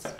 chords.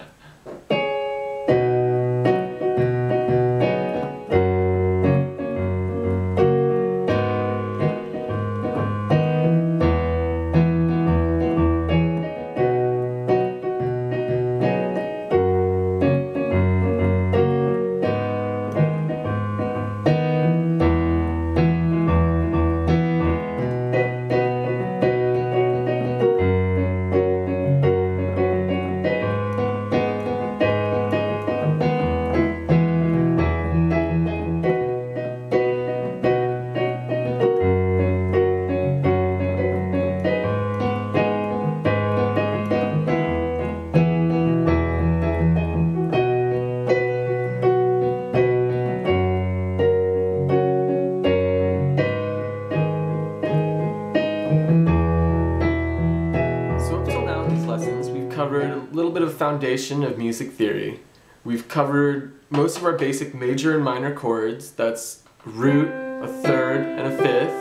Covered a little bit of foundation of music theory. We've covered most of our basic major and minor chords. That's root, a third, and a fifth.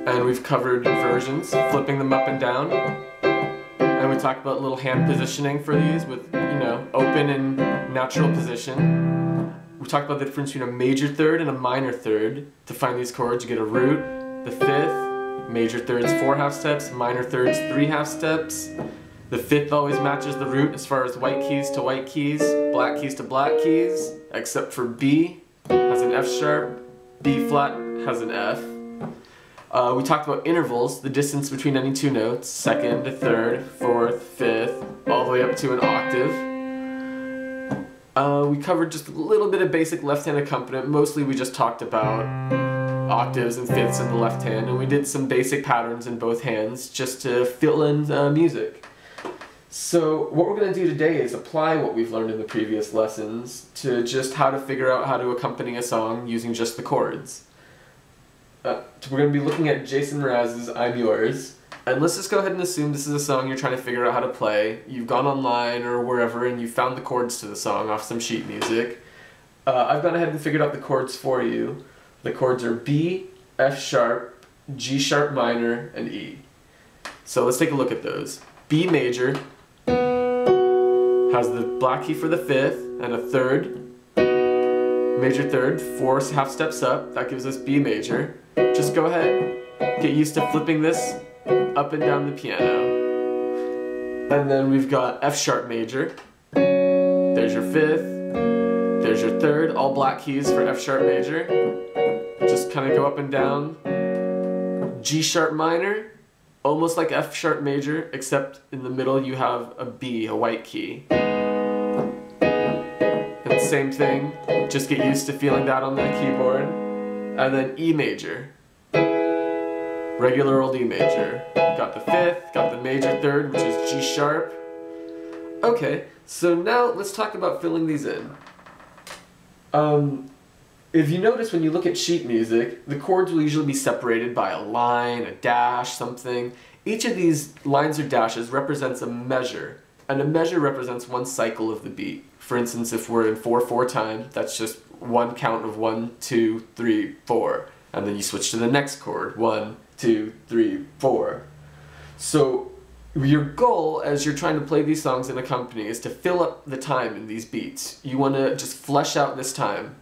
And we've covered inversions, flipping them up and down. And we talked about little hand positioning for these with, open and natural position. We talked about the difference between a major third and a minor third. To find these chords, you get a root, the fifth, major thirds 4 half steps, minor thirds 3 half steps. The fifth always matches the root as far as white keys to white keys, black keys to black keys, except for B has an F sharp, B flat has an F. We talked about intervals, the distance between any two notes, second to third, fourth, fifth, all the way up to an octave. We covered just a little bit of basic left-hand accompaniment. Mostly we just talked about octaves and fifths in the left hand, and we did some basic patterns in both hands just to fill in music. So what we're going to do today is apply what we've learned in the previous lessons to just how to figure out how to accompany a song using just the chords. We're going to be looking at Jason Mraz's I'm Yours, and let's just go ahead and assume this is a song you're trying to figure out how to play. You've gone online or wherever and you found the chords to the song off some sheet music. I've gone ahead and figured out the chords for you. The chords are B, F sharp, G sharp minor, and E. So let's take a look at those. B major has the black key for the fifth and a third, major third, 4 half steps up. That gives us B major. Just go ahead, get used to flipping this up and down the piano. And then we've got F sharp major. There's your fifth, there's your third, all black keys for F sharp major. Just kind of go up and down. G sharp minor. Almost like F sharp major, except in the middle you have a B, a white key. And same thing, just get used to feeling that on the keyboard. And then E major. Regular old E major. Got the fifth, got the major third, which is G sharp. Okay, so now let's talk about filling these in. If you notice when you look at sheet music, the chords will usually be separated by a line, a dash, something. Each of these lines or dashes represents a measure, and a measure represents one cycle of the beat. For instance, if we're in 4/4 time, that's just one count of 1, 2, 3, 4, and then you switch to the next chord, 1, 2, 3, 4. So your goal as you're trying to play these songs and accompany is to fill up the time in these beats. You want to just flesh out this time.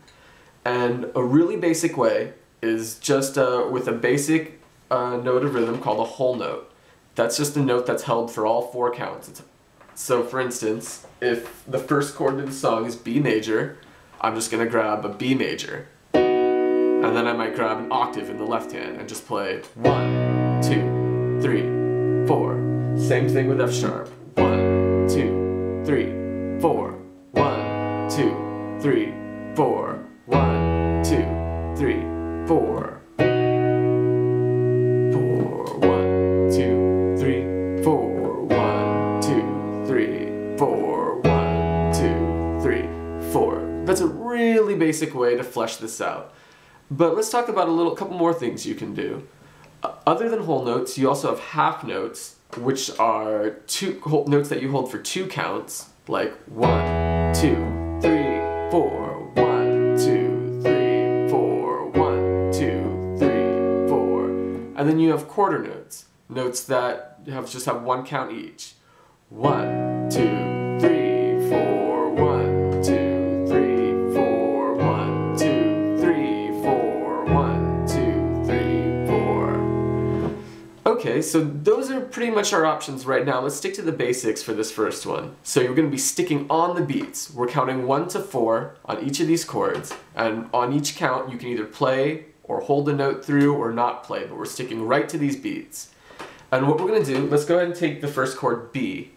And a really basic way is just with a basic note of rhythm called a whole note. That's just a note that's held for all 4 counts. So for instance, if the first chord of the song is B major, I'm just going to grab a B major. And then I might grab an octave in the left hand and just play 1, 2, 3, 4. Same thing with F sharp. 1, 2, 3, 4. 1, 2, 3, 4. 1, 2, 3, 4. 4. 1, 2, 3, 4. 1, 2, 3, 4. 1, 2, 3, 4. That's a really basic way to flesh this out. But let's talk about a couple more things you can do. Other than whole notes, you also have half notes, which are whole notes that you hold for 2 counts, like 1, 2, 3, 4. 1, 2, 3, 4. 1, 2, 3, 4. And then you have quarter notes, notes that just have 1 count each. 1, 2, 3, Okay, so those are pretty much our options right now. Let's stick to the basics for this first one. So you're going to be sticking on the beats. We're counting 1 to 4 on each of these chords, and on each count you can either play or hold a note through or not play, but we're sticking right to these beats. And what we're going to do, let's go ahead and take the first chord, B.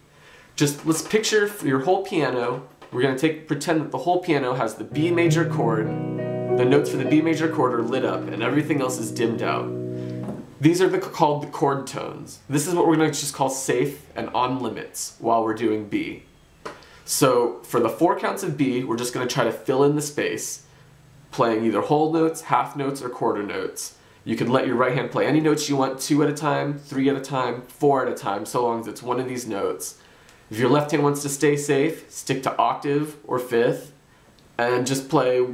Just let's picture your whole piano. We're going to pretend that the whole piano has the B major chord. The notes for the B major chord are lit up and everything else is dimmed out. These are called the chord tones. This is what we're going to just call safe and on limits while we're doing B. So for the 4 counts of B, we're just going to try to fill in the space, playing either whole notes, half notes, or quarter notes. You can let your right hand play any notes you want, 2 at a time, 3 at a time, 4 at a time, so long as it's one of these notes. If your left hand wants to stay safe, stick to octave or fifth, and just play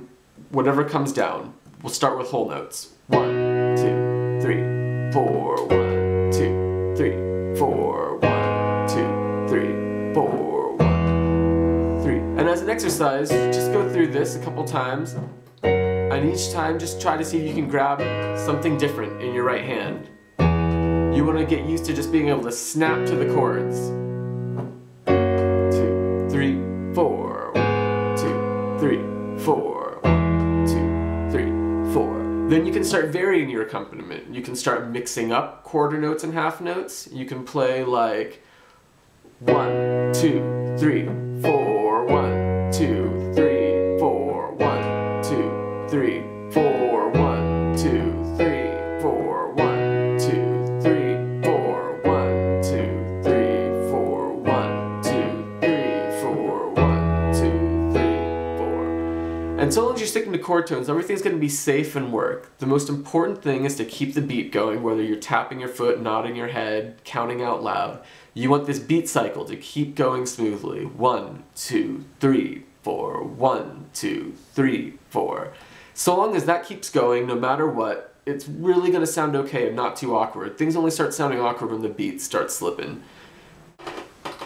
whatever comes down. We'll start with whole notes. 1, 2, 3, 4, 1, 2, 3, 4, 1, 2, 3, 4, 1, 3. And as an exercise, just go through this a couple times, and each time just try to see if you can grab something different in your right hand. You want to get used to just being able to snap to the chords. 2, 3, 4, 1, 2, 3, 4, 1, 2, 3, 4. Then you can start varying your accompaniment. You can start mixing up quarter notes and half notes. You can play like 1, 2, 3, 4, 1, 2, 3, 4, 1, 2, 3, 4, 1, 2, 3, 4, 1, 2, 3, 4, 1, 2, 3, 4, 1, 2, 3, 4, 1, 2, 3, 4. And so long as you're sticking to chord tones, everything's going to be safe and work. The most important thing is to keep the beat going, whether you're tapping your foot, nodding your head, counting out loud. You want this beat cycle to keep going smoothly. 1, 2, 3, 4, 1, 2, 3, 4. So long as that keeps going, no matter what, it's really going to sound okay and not too awkward. Things only start sounding awkward when the beats start slipping.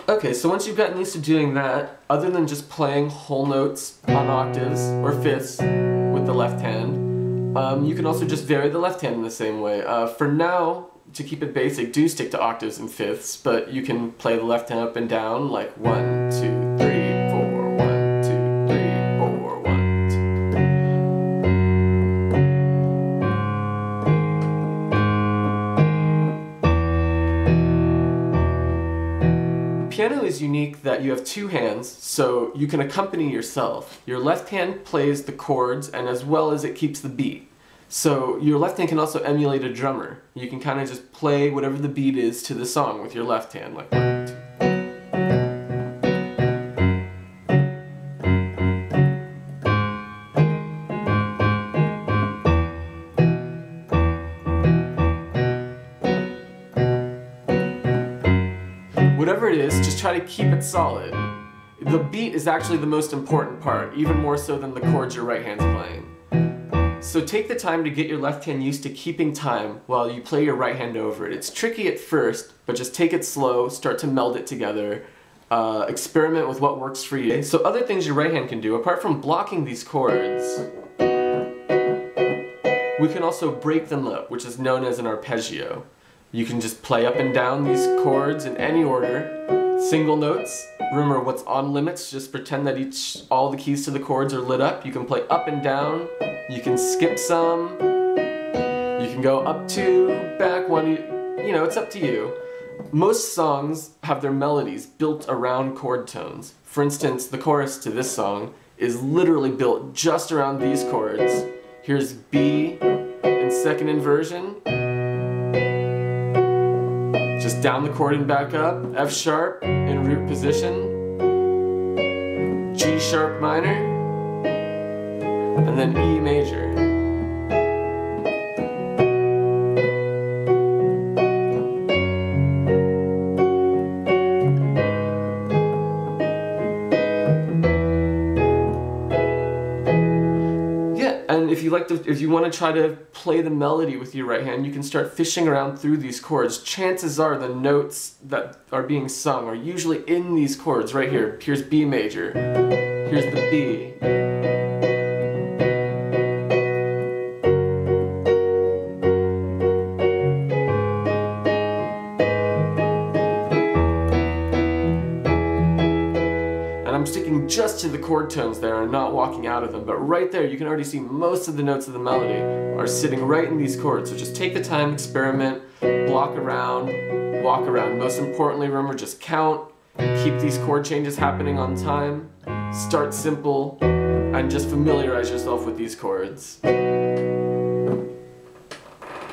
Okay, so once you've gotten used to doing that, other than just playing whole notes on octaves or fifths with the left hand, you can also just vary the left hand in the same way. For now, to keep it basic, do stick to octaves and fifths, but you can play the left hand up and down like 1, 2, 3, 4, 1, 2, 3, 4, 1, 2. Piano is unique that you have 2 hands, so you can accompany yourself. Your left hand plays the chords, and as well as it keeps the beat. So your left hand can also emulate a drummer. You can kind of just play whatever the beat is to the song with your left hand, like 1, 2. Whatever it is, just try to keep it solid. The beat is actually the most important part, even more so than the chords your right hand's playing. So take the time to get your left hand used to keeping time while you play your right hand over it. It's tricky at first, but just take it slow, start to meld it together, experiment with what works for you. So other things your right hand can do, apart from blocking these chords, we can also break them up, which is known as an arpeggio. You can just play up and down these chords in any order, single notes. Remember what's on limits, just pretend that all the keys to the chords are lit up. You can play up and down, you can skip some, you can go up 2, back 1, you know, it's up to you. Most songs have their melodies built around chord tones. For instance, the chorus to this song is literally built just around these chords. Here's B in second inversion, just down the chord and back up, F sharp in root position, G sharp minor, and then E major. And if you want to try to play the melody with your right hand, you can start fishing around through these chords. Chances are the notes that are being sung are usually in these chords right here. Here's B major. Here's the B. just to the chord tones there and not walking out of them, but right there you can already see most of the notes of the melody are sitting right in these chords. So just take the time, experiment, block around, walk around. Most importantly, remember, just count, keep these chord changes happening on time, start simple, and just familiarize yourself with these chords.